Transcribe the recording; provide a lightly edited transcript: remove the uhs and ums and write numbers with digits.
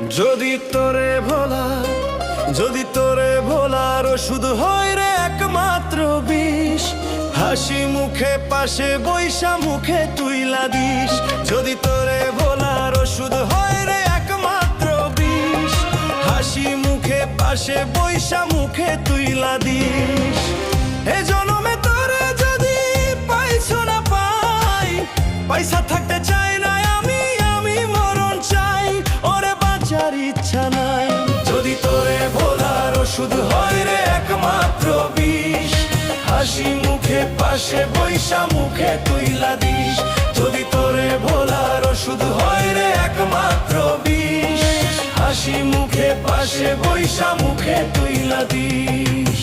যদি তোরে ভোলা, যদি তোরে ভোলার ওষুধ হয় রে একমাত্র বিষ, হাসি মুখে পাশে বৈশা মুখে তুইলা দিস। যদি তোরে ভোলার ওষুধ হয় রে একমাত্র বিষ, হাসি মুখে পাশে বৈশা মুখে তুইলা দিস। এ জনমে তোরে যদি পাইছো না পাই, পয়সা থাকতে চাই না আমি, আমি মরণ চাই, ওরে বাঁচার ইচ্ছা নাই। যদি তোরে ভোলার ওষুধ হয় রে একমাত্র বিষ, হাসি মুখে পাশে বৈশা মুখে তুইলা দিস। যদি তোরে ভোলার ওষুধ হয় রে একমাত্র বিষ, হাসি মুখে পাশে বৈশা মুখে তুইলা দিস।